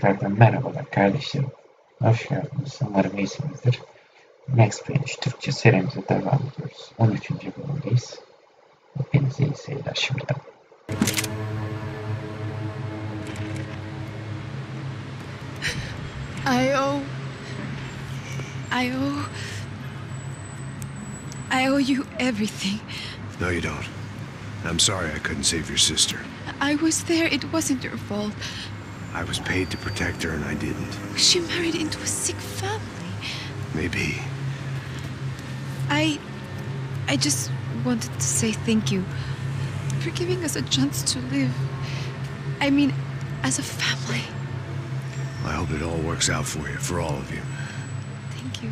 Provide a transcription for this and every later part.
Tekrardan merhabalar kardeşlerim. Hoş geldiniz. Umarım iyisinizdir. Max Payne 3 Türkçe serimize devam ediyoruz. 13. bölümdeyiz. Hepinize iyi seyirler şimdiden. I owe... I owe you everything. No, you don't. I'm sorry I couldn't save your sister. I was there. It wasn't your fault. I was paid to protect her and I didn't. She married into a sick family. Maybe. I just wanted to say thank you for giving us a chance to live. I mean, as a family. I hope it all works out for you, for all of you. Thank you.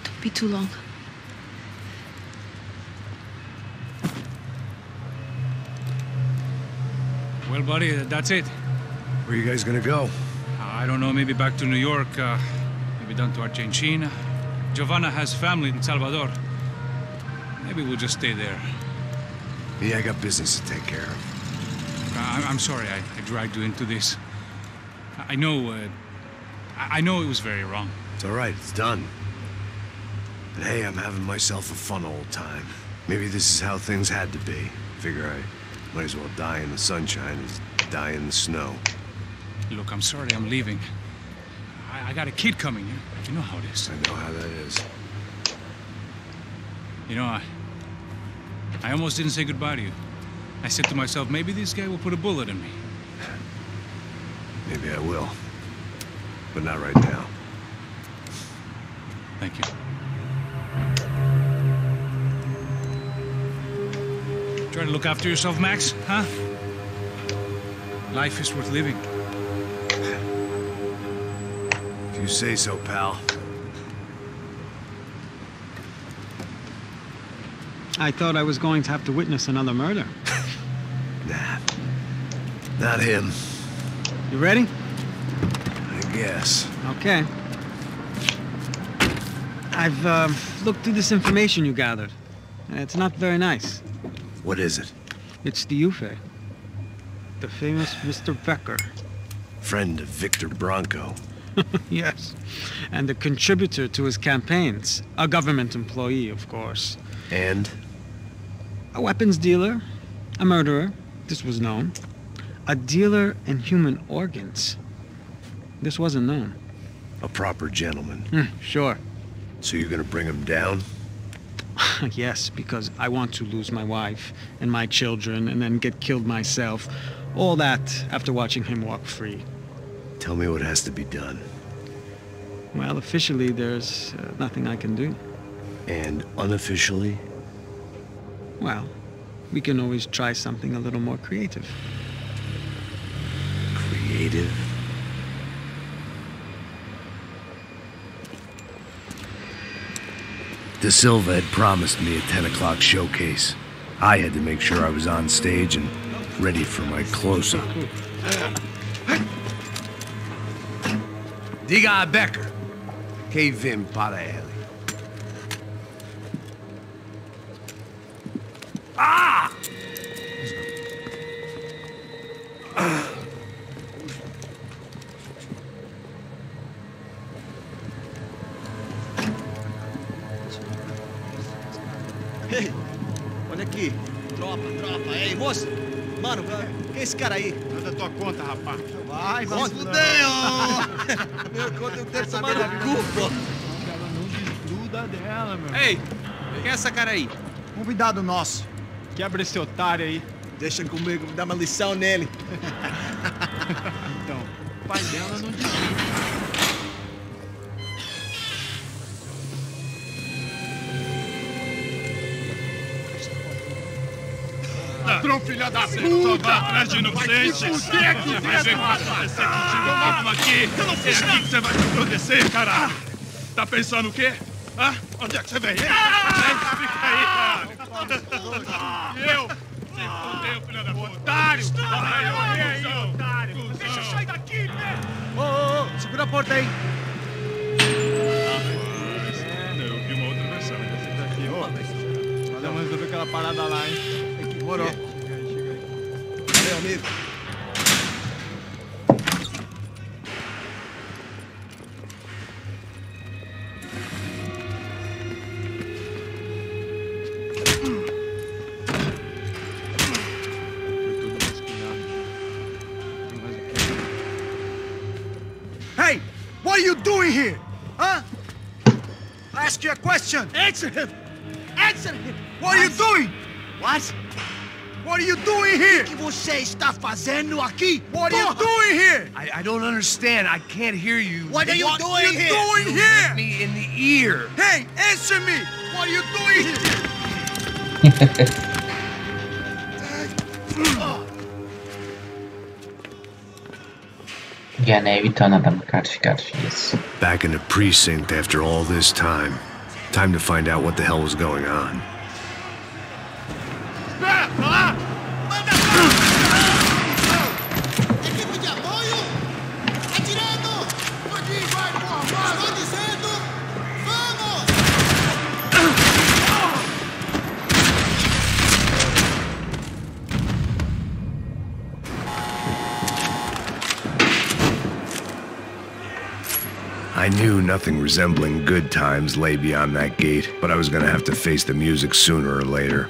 Don't be too long. Well, buddy, that's it. Where are you guys gonna go? I don't know, maybe back to New York, maybe down to Argentina. Giovanna has family in Salvador. Maybe we'll just stay there. Yeah, I got business to take care of. I'm sorry I dragged you into this. I know it was very wrong. It's all right, it's done. But hey, I'm having myself a fun old time. Maybe this is how things had to be. Figure I might as well die in the sunshine as die in the snow. Look, I'm sorry I'm leaving. I got a kid coming. You know how it is. I know how that is. You know, I almost didn't say goodbye to you. I said to myself, maybe this guy will put a bullet in me. Maybe I will. But not right now. Thank you. Try to look after yourself, Max, huh? Life is worth living. If you say so, pal. I thought I was going to have to witness another murder. Nah. Not him. You ready? I guess. Okay. I've looked through this information you gathered. It's not very nice. What is it? It's the UFE. The famous Mr. Becker. Friend of Victor Bronco. Yes. And a contributor to his campaigns. A government employee, of course. And? A weapons dealer. A murderer. This was known. A dealer in human organs. This wasn't known. A proper gentleman. Sure. So you're gonna bring him down? Yes, because I want to lose my wife and my children and then get killed myself. All that after watching him walk free. Tell me what has to be done. Well, officially, there's nothing I can do. And unofficially? Well, we can always try something a little more creative. Creative? De Silva had promised me a 10 o'clock showcase. I had to make sure I was on stage and ready for my close-up. Diga a Becker. Que vim para ele. Ah! Ei, olha aqui. Tropa. Ei, moça. Mano, quem é esse cara aí? Manda tua conta, rapaz. Vai, se fudeu! Meu conta eu quero saber da culpa. Ela não desgruda dela, meu. Ei, quem é essa cara aí? Convidado nosso. Quebra esse otário aí. Deixa comigo, me dá uma lição nele. Então, o pai dela não desgruda. Ladrão, filha da puta! Vai atrás de inocentes! Vai ver o que vai acontecer contigo mesmo aqui! É aqui que você vai se proteger, cara! Tá pensando o quê? Hã? Onde é que você vem? Fica aí, cara! Eu? Se fudeu, filha da puta! Otário! Vai morrer aí, otário! Deixa eu sair daqui, né? Ô, segura a porta aí! Eu vi uma outra versão desse daqui, ó. Valeu, mas resolver aquela parada lá, hein? Morou. Chega aí. Valeu, amigo. What are you doing here? Huh? I ask you a question. Answer him! Answer him! What are you doing? What? What are you doing here? O que você está fazendo aqui? What are you doing here? I don't understand. I can't hear you. What are you doing here? What are you doing here? Me in the ear. Hey, answer me! What are you doing here? Gene bir tane adamla karşı karşıyayız. Back in the precinct after all this time. Time to find out what the hell was going on. I knew nothing resembling good times lay beyond that gate, but I was gonna have to face the music sooner or later.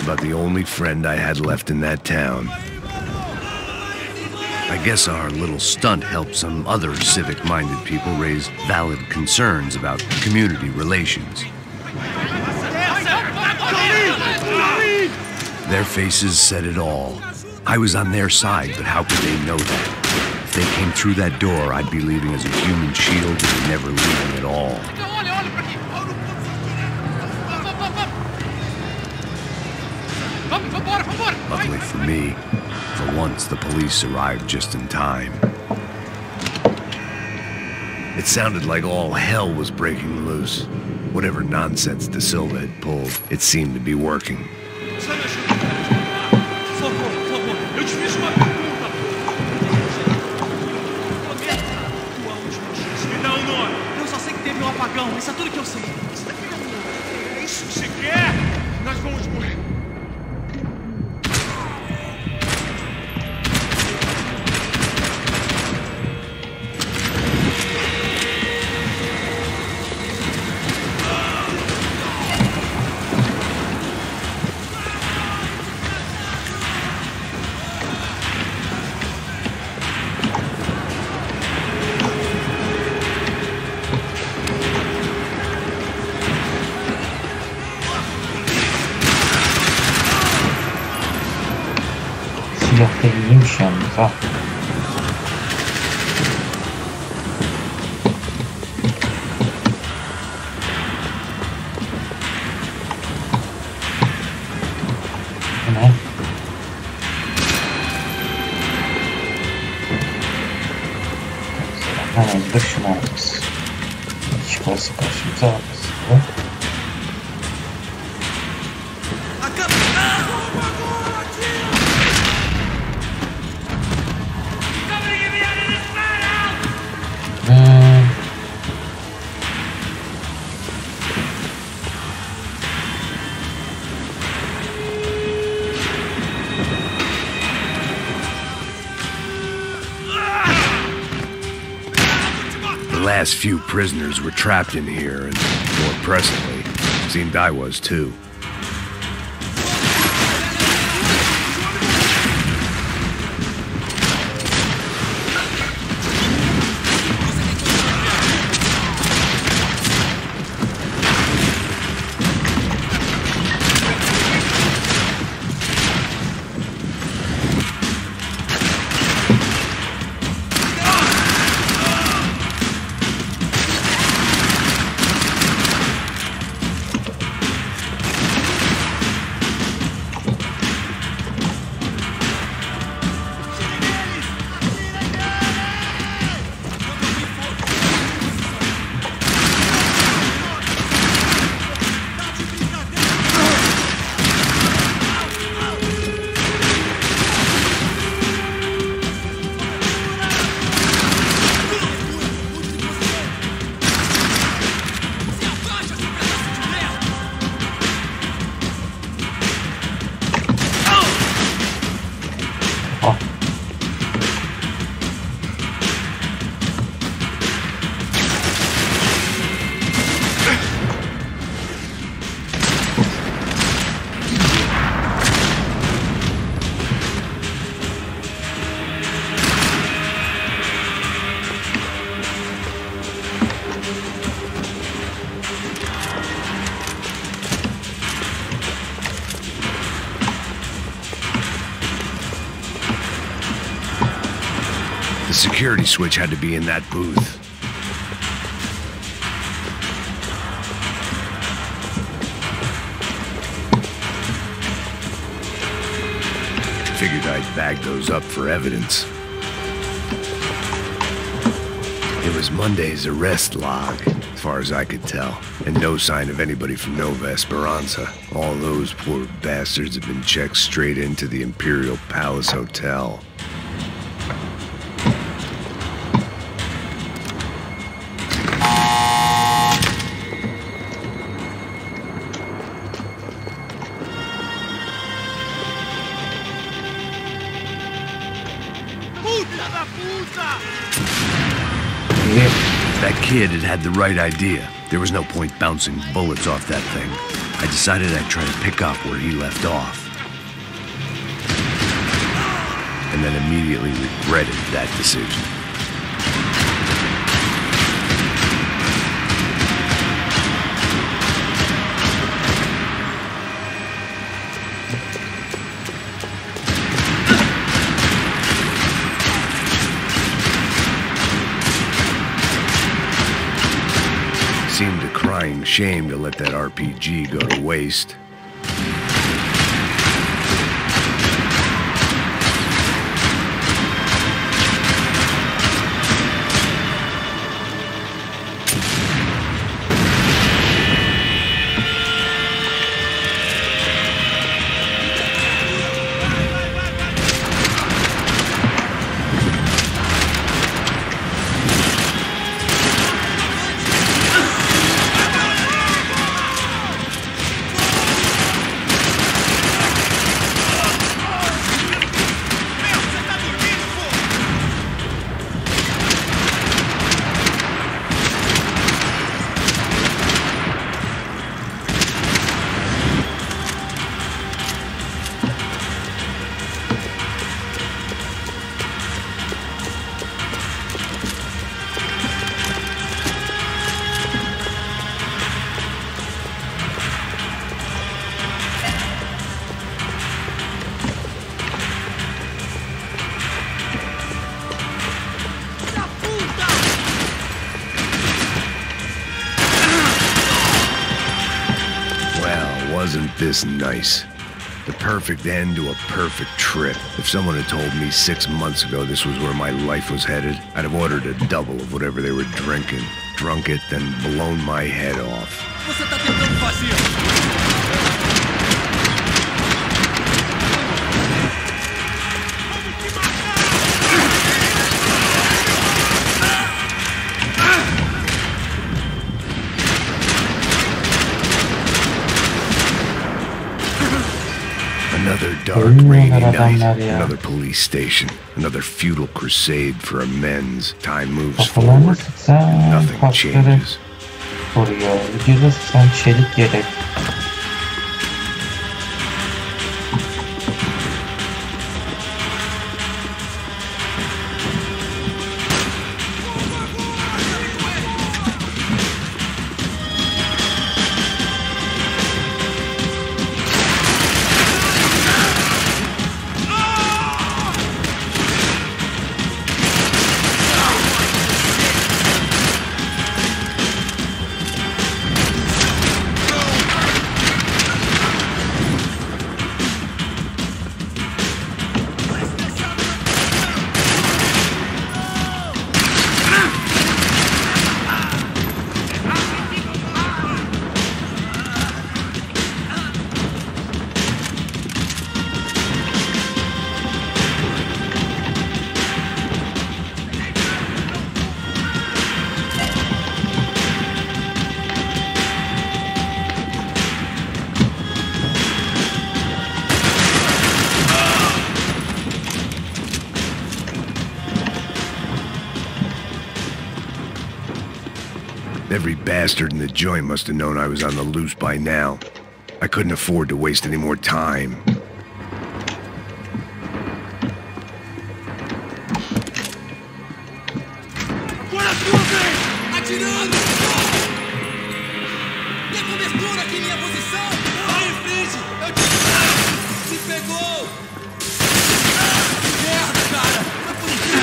About the only friend I had left in that town. I guess our little stunt helped some other civic-minded people raise valid concerns about community relations. Their faces said it all. I was on their side, but how could they know that? If they came through that door, I'd be leaving as a human shield and never leaving at all. Luckily for me, for once the police arrived just in time. It sounded like all hell was breaking loose. Whatever nonsense De Silva had pulled, it seemed to be working. Isso é tudo que eu sei. É isso que você quer? Nós vamos morrer. Silah da iyiymiş yalnız ha. Bu ne? Mecbur şunu alacağız. Çıkarsa karşımıza alacağız. The last few prisoners were trapped in here, and more pressingly, it seemed I was too. security switch had to be in that booth. Figured I'd bag those up for evidence. It was Monday's arrest log, as far as I could tell, and no sign of anybody from Nova Esperanza. All those poor bastards have been checked straight into the Imperial Palace Hotel. That kid had the right idea. There was no point bouncing bullets off that thing. I decided I'd try to pick up where he left off. And then immediately regretted that decision. Seemed a crying shame to let that RPG go to waste. Wasn't this nice? The perfect end to a perfect trip. If someone had told me 6 months ago this was where my life was headed, I'd have ordered a double of whatever they were drinking, drunk it, then blown my head off. Você tá tentando fazer? Another dark, rainy night, another police station, another futile crusade for amends. Time moves forward, and nothing changes. Koruyor. Vücuda sıçan çelik yelek. Every bastard in the joint must have known I was on the loose by now. I couldn't afford to waste any more time. Atirando! Tem cobertura aqui em minha posição! Vai em frente! Eu te... Me pegou! Merda, cara! Foi por aqui!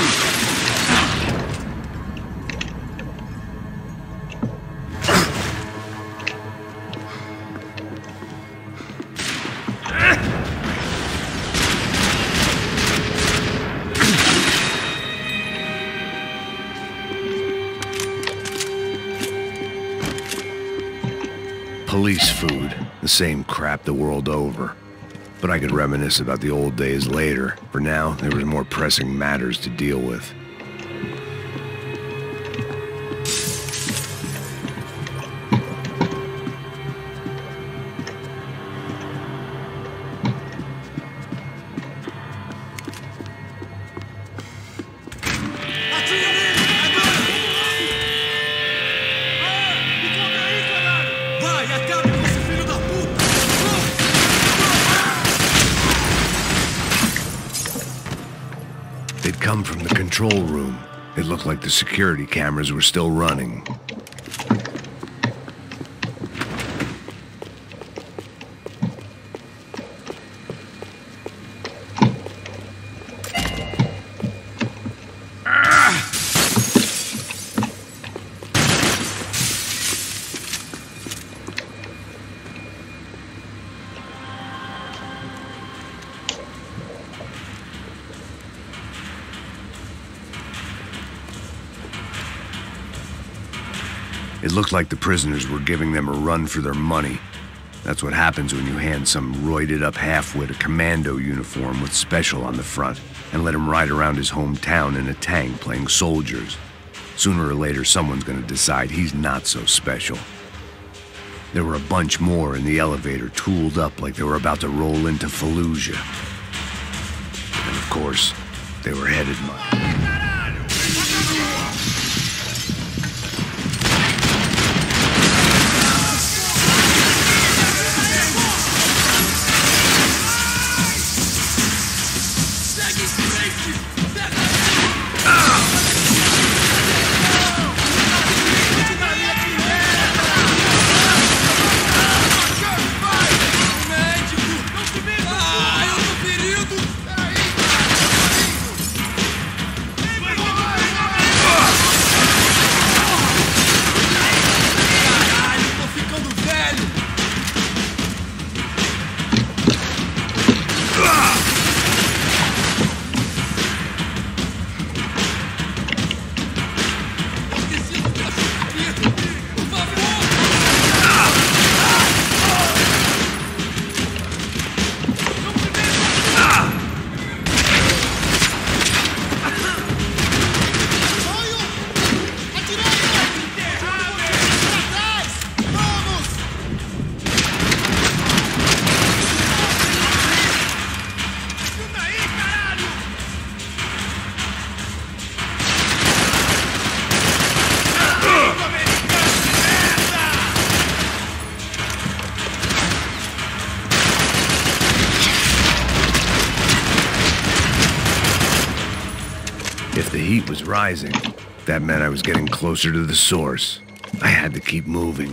police food, the same crap the world over. But I could reminisce about the old days later. For now, there was more pressing matters to deal with. They'd come from the control room. It looked like the security cameras were still running. It looked like the prisoners were giving them a run for their money. That's what happens when you hand some roided-up halfwit a commando uniform with special on the front and let him ride around his hometown in a tank playing soldiers. Sooner or later, someone's gonna decide he's not so special. There were a bunch more in the elevator, tooled up like they were about to roll into Fallujah. And of course, they were headed my... If the heat was rising, that meant I was getting closer to the source. I had to keep moving.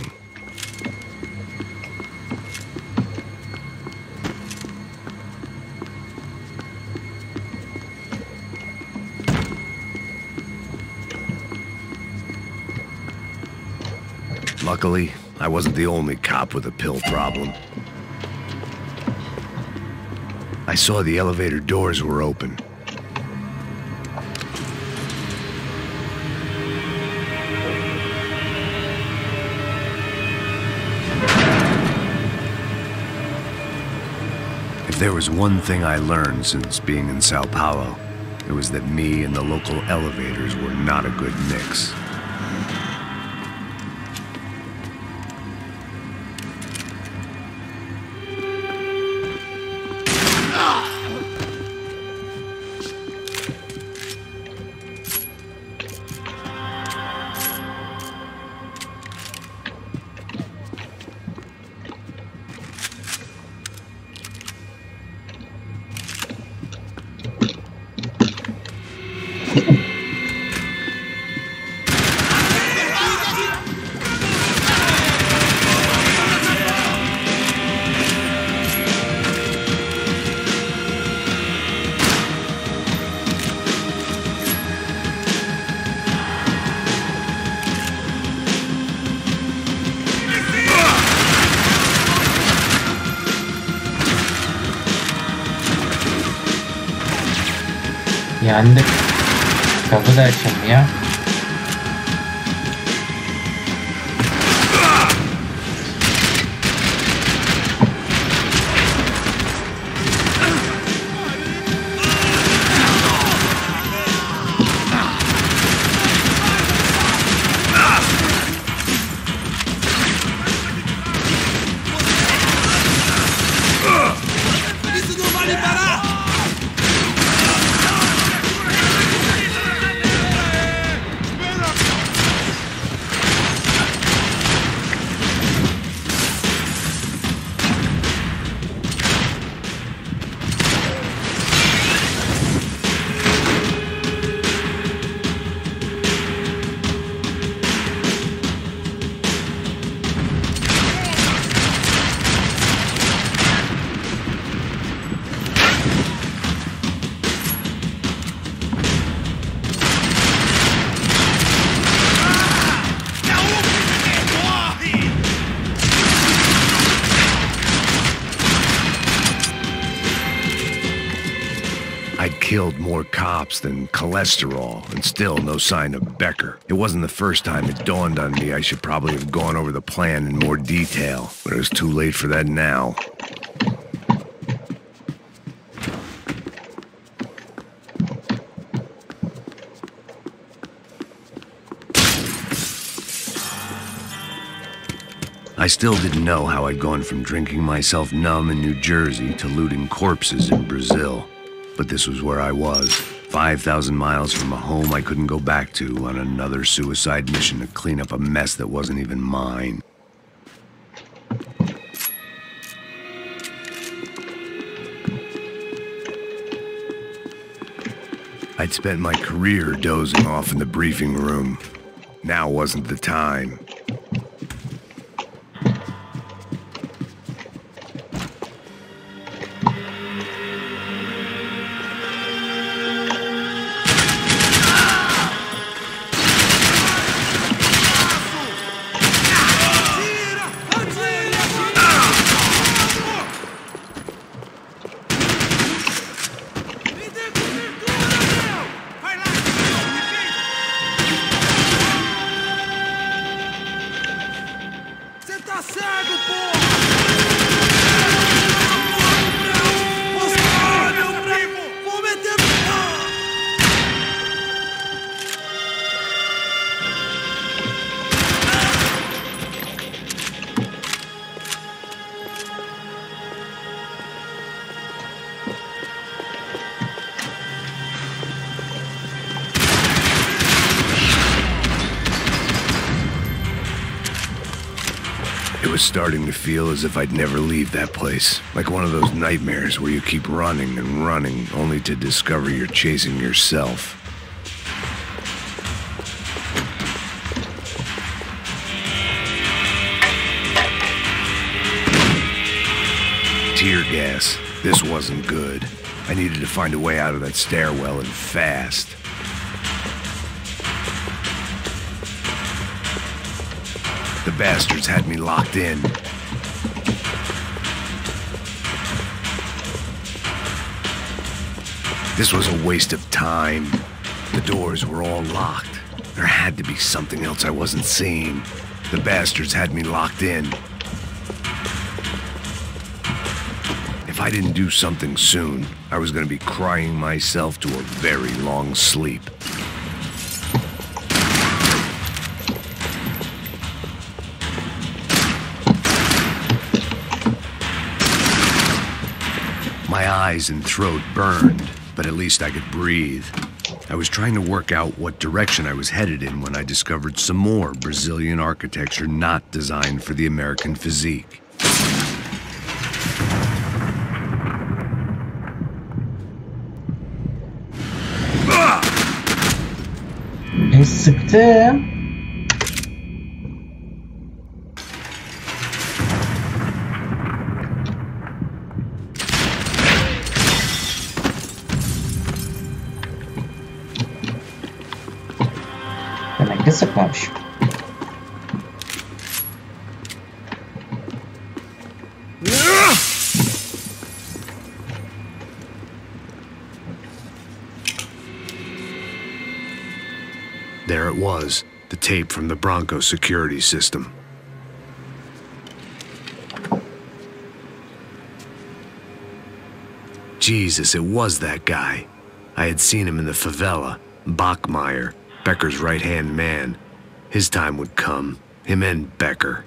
Luckily, I wasn't the only cop with a pill problem. I saw the elevator doors were open. If there was one thing I learned since being in Sao Paulo, it was that me and the local elevators were not a good mix. Yandık. Kapı da açılmıyor. killed more cops than cholesterol, and still no sign of Becker. It wasn't the first time it dawned on me I should probably have gone over the plan in more detail, but it was too late for that now. I still didn't know how I'd gone from drinking myself numb in New Jersey to looting corpses in Brazil. But this was where I was, 5,000 miles from a home I couldn't go back to, on another suicide mission to clean up a mess that wasn't even mine. I'd spent my career dozing off in the briefing room. Now wasn't the time. It was starting to feel as if I'd never leave that place. Like one of those nightmares where you keep running and running, only to discover you're chasing yourself. Tear gas. This wasn't good. I needed to find a way out of that stairwell, and fast. The bastards had me locked in. This was a waste of time. The doors were all locked. There had to be something else I wasn't seeing. The bastards had me locked in. If I didn't do something soon, I was going to be crying myself to a very long sleep. My eyes and throat burned, but at least I could breathe. I was trying to work out what direction I was headed in when I discovered some more Brazilian architecture not designed for the American physique. Sıktı. Demek ki sıkmamış. There it was, the tape from the Bronco security system. Jesus, it was that guy. I had seen him in the favela, Bachmeyer, Becker's right-hand man. His time would come, him and Becker.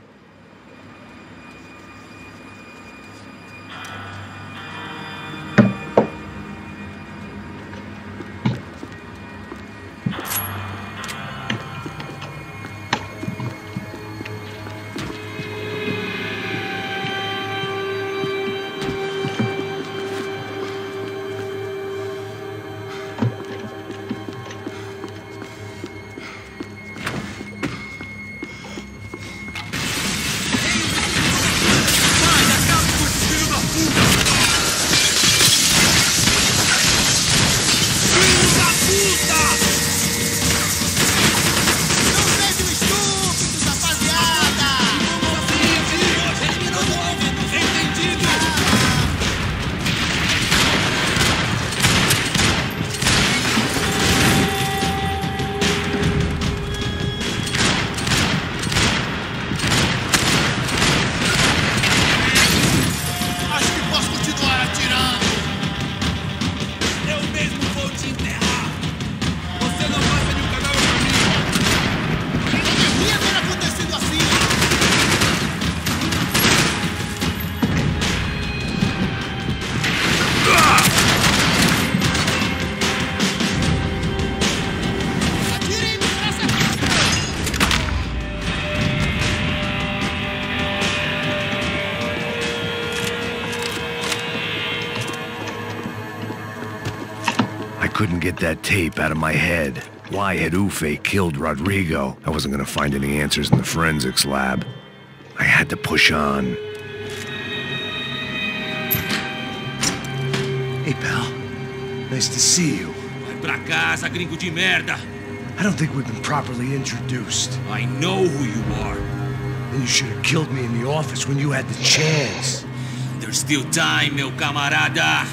couldn't get that tape out of my head. Why had Ufe killed Rodrigo? I wasn't gonna find any answers in the forensics lab. I had to push on. Hey, pal. Nice to see you. Vai pra casa, gringo de merda. I don't think we've been properly introduced. I know who you are. Then you should have killed me in the office when you had the chance. There's still time, meu camarada.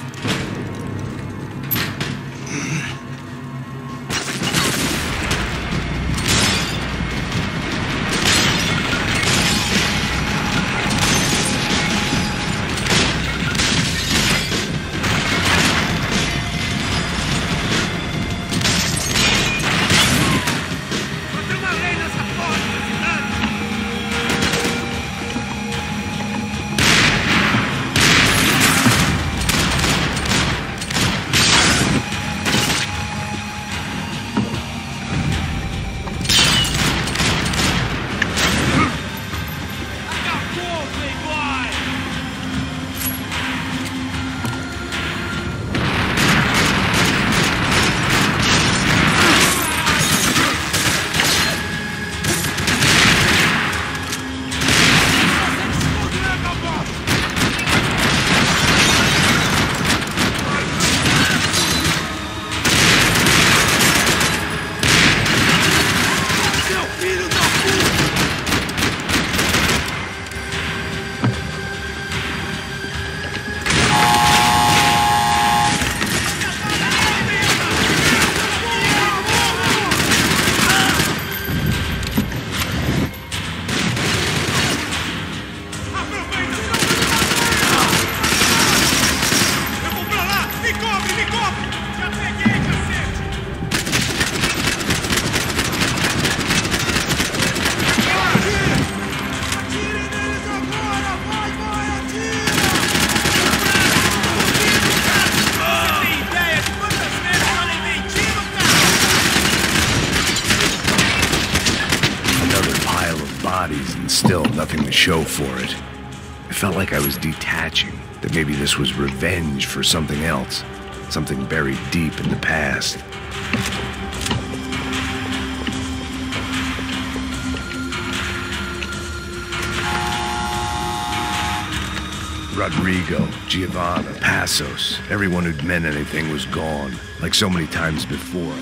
And still nothing to show for it. I felt like I was detaching, that maybe this was revenge for something else, something buried deep in the past. Rodrigo, Giovanna, Passos, everyone who'd meant anything was gone, like so many times before.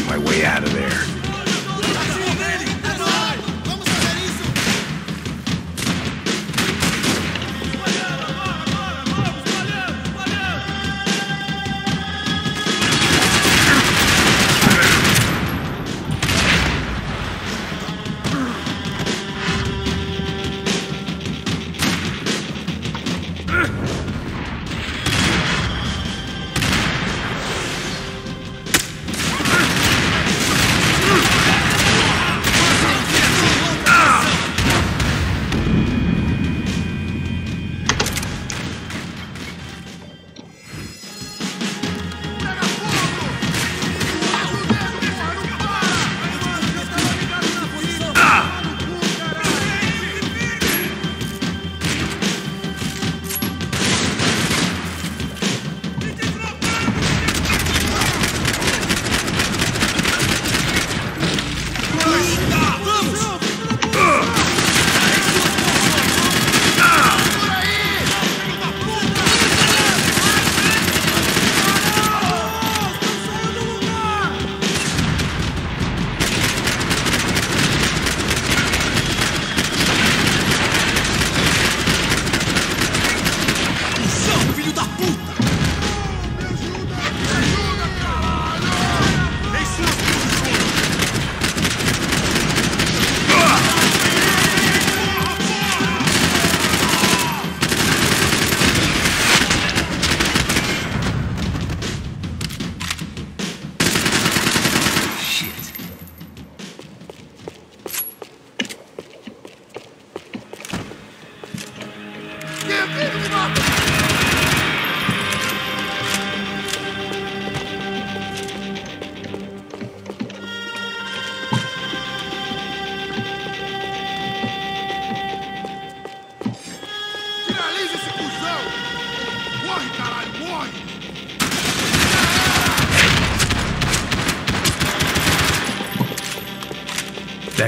My way out of there.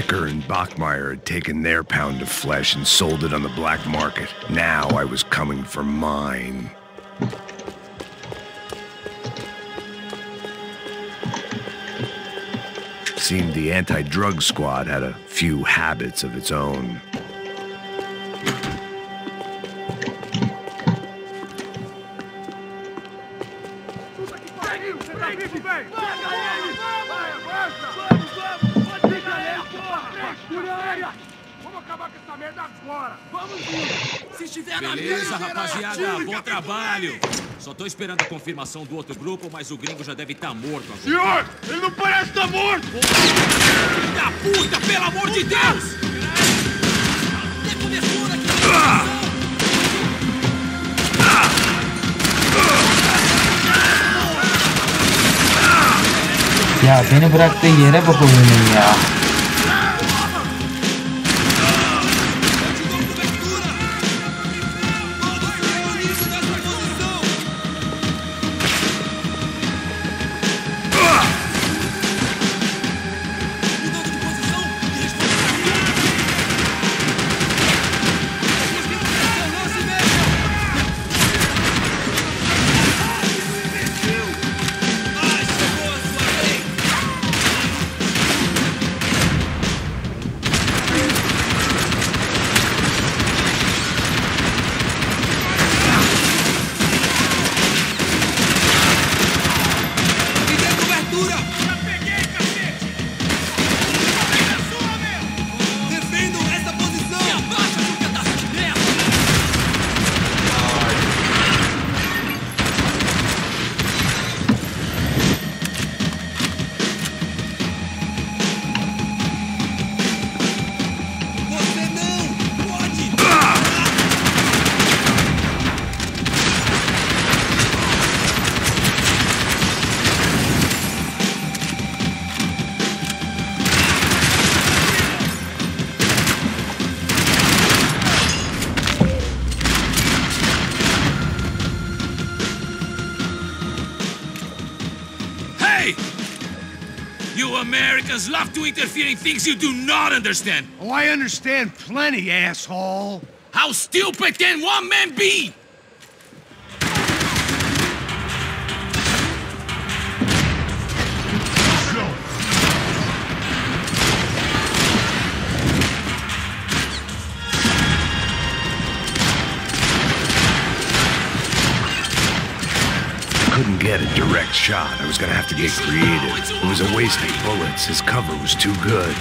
Becker and Bachmeyer had taken their pound of flesh and sold it on the black market. Now I was coming for mine. Seemed the anti-drug squad had a few habits of its own. Beleza, rapaziada, bom trabalho. Só tô esperando a confirmação do outro grupo, mas o gringo já deve estar morto agora. Senhor, ele não parece estar morto! Filho da puta, pelo amor de Deus! Tem cobertura aqui! Ya beni bıraktığı yere bak oyunun ya. You Americans love to interfere in things you do not understand. Oh, I understand plenty, asshole. How stupid can one man be? Couldn't get a direct shot. I was gonna have to get creative. It was a waste of bullets. His cover was too good.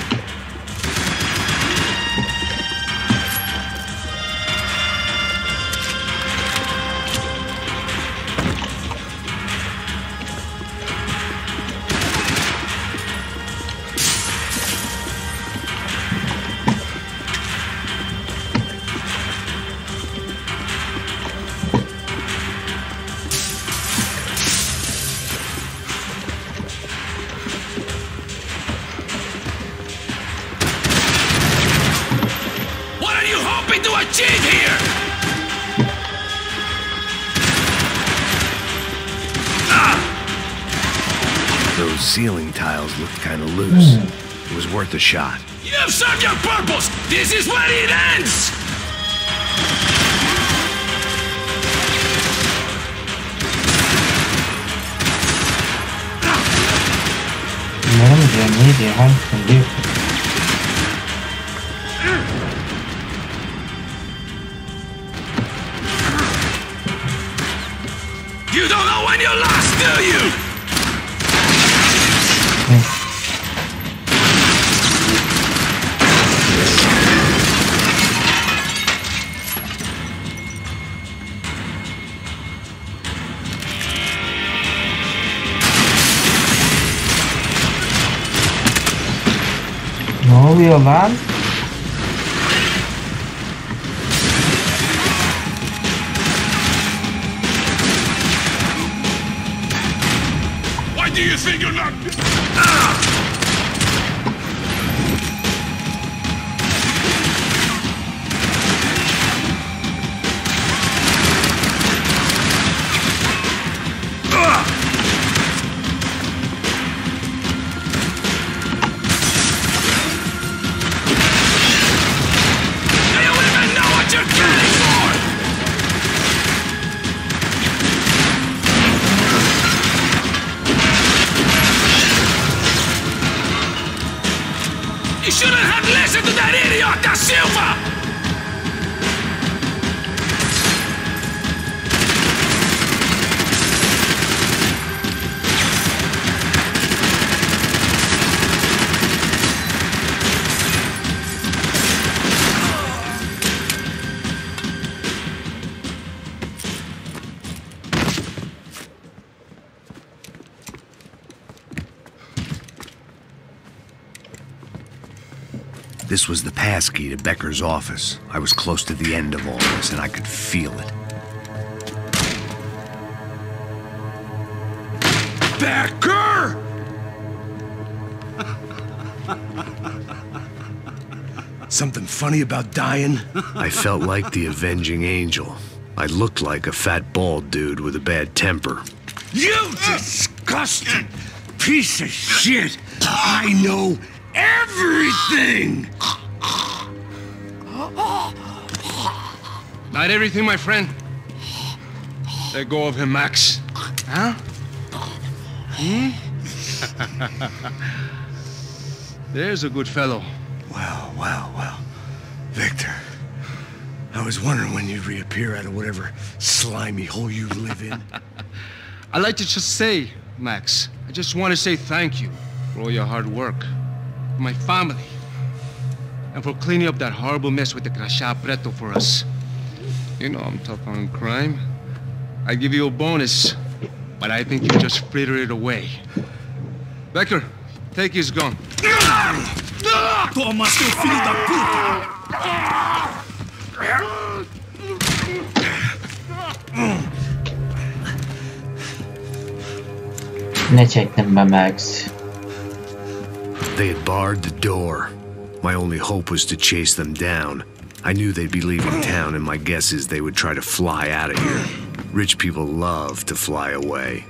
Those ceiling tiles looked kind of loose. It was worth a shot. You have served your purpose! This is where it ends! You don't know when you're lost, do you? Ne oluyor lan? Why do you think you're not... shouldn't have listened to that idiot, Da Silva! This was the passkey to Becker's office. I was close to the end of all this, and I could feel it. Becker! Something funny about dying? I felt like the avenging angel. I looked like a fat bald dude with a bad temper. You disgusting piece of shit! I know everything! Not everything, my friend. Let go of him, Max. Huh? There's a good fellow. Well. Victor, I was wondering when you'd reappear out of whatever slimy hole you live in. I'd like to just say, Max, I just want to say thank you for all your hard work, for my family, and for cleaning up that horrible mess with the Crachá Preto for us. You know I'm tough on crime. I give you a bonus, but I think you just fritter it away. Becker, take his gun. Toma, seu filho da puta! Ne çektim be Max? They had barred the door. My only hope was to chase them down. I knew they'd be leaving town, and my guess is they would try to fly out of here. Rich people love to fly away.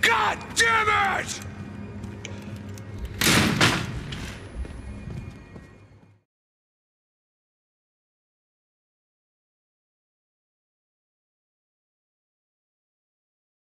God damn it!